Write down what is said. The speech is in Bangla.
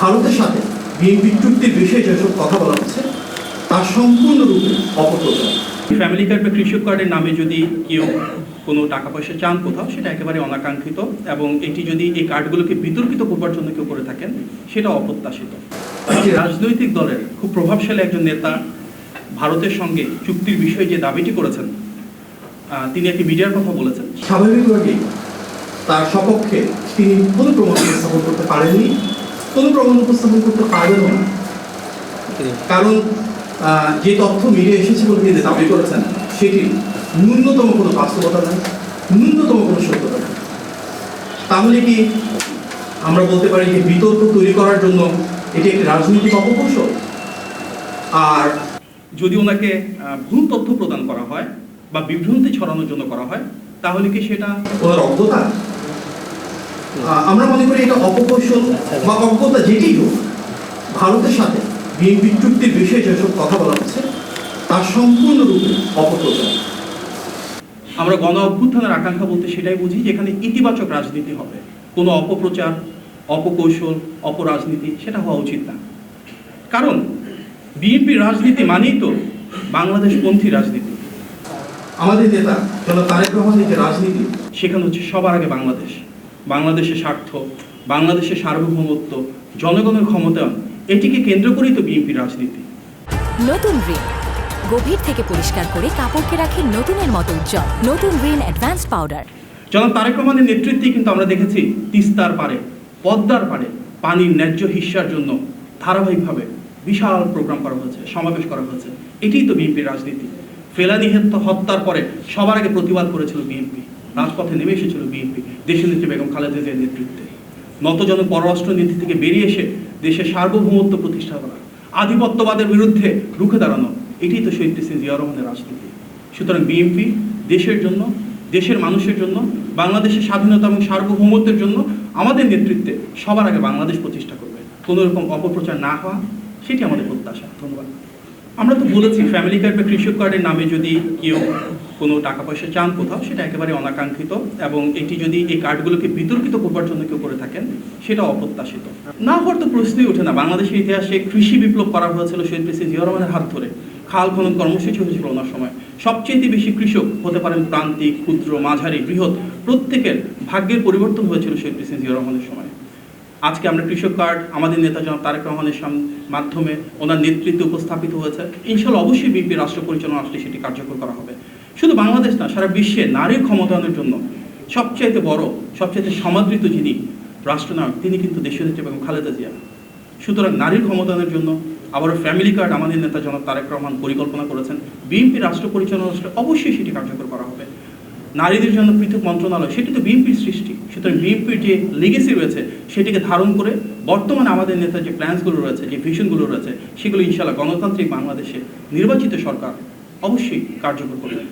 ভারতের সাথে বিএনপি চুক্তির বিষয়ে যেসব কথা বলা হচ্ছে তা সম্পূর্ণরূপে অপপ্রচার। ফ্যামিলি কার্ড বা কৃষক কার্ডের নামে যদি কেউ কোনো টাকা পয়সা চান কোথাও, সেটা একেবারে অনাকাঙ্ক্ষিত, এবং এটি যদি এই কার্ডগুলোকে বিতর্কিত করবার জন্য কেউ করে থাকেন, সেটা অপ্রত্যাশিত। রাজনৈতিক দলের খুব প্রভাবশালী একজন নেতা ভারতের সঙ্গে চুক্তির বিষয়ে যে দাবিটি করেছেন, তিনি একটি মিডিয়ার কথা বলেছেন। স্বাভাবিকভাবেই তার সপক্ষে তিনি কোনো প্রমাণ উপস্থাপন করতে পারেননি, কোনো প্রমাণ উপস্থাপন করতে পারবেনও না। কারণ যে তথ্য মিডিয়া এসেছে বলে তিনি দাবি করেছেন, সেটি ন্যূনতম কোনো বাস্তবতা নেই, ন্যূনতম কোনো সত্যতা নেই। তাহলে কি আমরা বলতে পারি যে বিতর্ক তৈরি করার জন্য এটি একটি রাজনৈতিক অপকৌশল? আর যদি ওনাকে ভুল তথ্য প্রদান করা হয় বা বিভ্রান্তি ছড়ানোর জন্য করা হয়, তাহলে কি সেটা ওনার অজ্ঞতা? আমরা মনে করি এটা অপকৌশল বা অজ্ঞতা যেটিই হোক, ভারতের সাথে বিএনপি চুক্তির বিষয়ে যেসব কথা বলা হচ্ছে তা সম্পূর্ণরূপে অপপ্রচার। আমরা গণ অভ্যুত্থানের আকাঙ্ক্ষা বলতে সেটাই বুঝি যেখানে ইতিবাচক রাজনীতি হবে, কোনো অপপ্রচার, অপকৌশল, অপরাজনীতি সেটা হওয়া উচিত না। কারণ বিএনপি রাজনীতি মানেই তো বাংলাদেশপন্থী রাজনীতি। আমাদের নেতা জনাব তারেক রহমানের যে রাজনীতি, সেখানে হচ্ছে সবার আগে বাংলাদেশ, বাংলাদেশের স্বার্থ, বাংলাদেশের সার্বভৌমত্ব, জনগণের ক্ষমতায়ন, এটিকে কেন্দ্র করেই তো বিএনপির রাজনীতি। নতুন রিন গভীর থেকে পরিষ্কার করে কাপড়কে রাখে নতুনের মতো উজ্জ্বল। নতুন রিন অ্যাডভান্সড পাউডার। জনাব তারেক রহমানের নেতৃত্বে কিন্তু আমরা দেখেছি তিস্তার পারে, পদ্মার পারে পানির ন্যায্য হিস্যার জন্য ধারাবাহিকভাবে বিশাল প্রোগ্রাম করা হয়েছে, সমাবেশ করা হয়েছে। এটিই তো বিএনপির রাজনীতি। ফেলানী হত্যার পরে সবার আগে প্রতিবাদ করেছিল বিএনপি, রাজপথে নেমে এসেছিল বিএনপি দেশনেত্রী বেগম খালেদা জিয়ার নেতৃত্বে। নতজন পররাষ্ট্র নীতি থেকে বেরিয়ে এসে দেশের সার্বভৌমত্ব প্রতিষ্ঠা করা, আধিপত্যবাদের বিরুদ্ধে রুখে দাঁড়ানো, এটিই তো শহীদ প্রেসিডেন্ট জিয়া রহমানের রাজনীতি। সুতরাং বিএনপি দেশের জন্য, দেশের মানুষের জন্য, বাংলাদেশের স্বাধীনতা এবং সার্বভৌমত্বের জন্য আমাদের নেতৃত্বে সবার আগে বাংলাদেশ প্রতিষ্ঠা করবে। কোনো রকম অপপ্রচার না হওয়া, সেটি আমাদের প্রত্যাশা। ধন্যবাদ। আমরা তো বলেছি ফ্যামিলি কার্ড বা কৃষক কার্ডের নামে যদি কেউ কোনো টাকা পয়সা চান কোথাও, সেটা একেবারে অনাকাঙ্ক্ষিত, এবং এটি যদি এই কার্ডগুলোকে বিতর্কিত করবার জন্য কেউ করে থাকেন, সেটা অপ্রত্যাশিত। না হওয়ার তো প্রশ্নই ওঠে না। বাংলাদেশের ইতিহাসে কৃষি বিপ্লব করা হয়েছিল শহীদ প্রেসিডেন্ট জিয়া রহমানের হাত ধরে, খাল খনন কর্মসূচি হয়েছিল ওনার সময়। সবচেয়ে বেশি কৃষক হতে পারেন প্রান্তিক, ক্ষুদ্র, মাঝারি, বৃহৎ, প্রত্যেকের ভাগ্যের পরিবর্তন হয়েছিল শহীদ প্রেসিডেন্ট জিয়া রহমানের সময়। আজকে আমরা কৃষক কার্ড আমাদের নেতা জনাব তারেক রহমানের মাধ্যমে ওনার নেতৃত্বে উপস্থাপিত হয়েছে। ইনশাল্লাহ অবশ্যই বিএনপি রাষ্ট্র পরিচালনা আসলে সেটি কার্যকর করা হবে। শুধু বাংলাদেশ না, সারা বিশ্বে নারীর ক্ষমতায়নের জন্য সবচাইতে বড়, সবচাইতে সমাদৃত যিনি রাষ্ট্রনায়ক, তিনি কিন্তু দেশনেত্রী বেগম খালেদা জিয়া। সুতরাং নারীর ক্ষমতায়নের জন্য আবারও ফ্যামিলি কার্ড আমাদের নেতা জনাব তারেক রহমান পরিকল্পনা করেছেন। বিএনপি রাষ্ট্র পরিচালনা আসলে অবশ্যই সেটি কার্যকর করা হবে। নারীদের জন্য পৃথক মন্ত্রণালয়, সেটি তো বিএনপির সৃষ্টি। সুতরাং বিএনপির যে লিগেসি রয়েছে সেটিকে ধারণ করে বর্তমানে আমাদের নেতার যে প্ল্যান্সগুলো রয়েছে, যে ভিশনগুলো রয়েছে, সেগুলো ইনশাআল্লাহ গণতান্ত্রিক বাংলাদেশে নির্বাচিত সরকার অবশ্যই কার্যকর করবে।